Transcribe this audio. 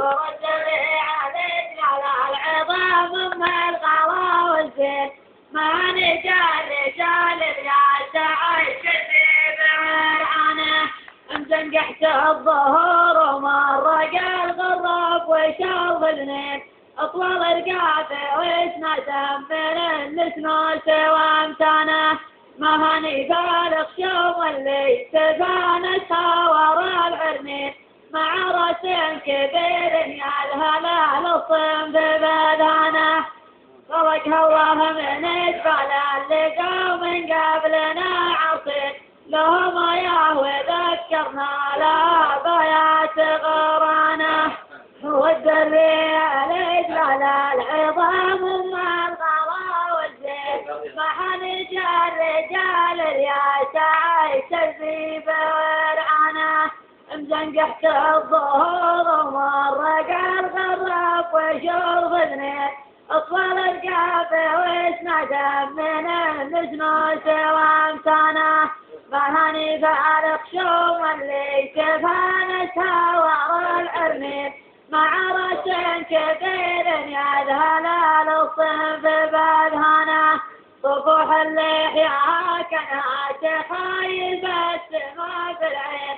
ورد لي عليك على العظام ام الغلا والزين ما نجا رجال الياس عيش في بعرانه مزنقحت الظهور ومرق الغراب وشرب الاثنين اطول رقابه واسمه سمن النسنوس وامتانه ما هني فارق شوم اللي تفانسها ورا العرمين مع راس كبير يا الهلال الصنف بذانه خلقها الله من اجبال اللقاء من قبلنا عصير لهم ياه وذكرنا لا بيات غرانه والدري الإجلال العظام مع الغلا والزين ما حنجى الرجال الياس عيش الذيب ورعانه مزنقحت الظهور ومرق الغراب وشرب اثنين اطول القافه واسمه من النسنوس وامتانه ما هني فارق شوم اللي تفانسها ورا العرمين مع راس كبير يا الهلال الصنف بذهانه طفوح اللحية كانت خايبة ما في العين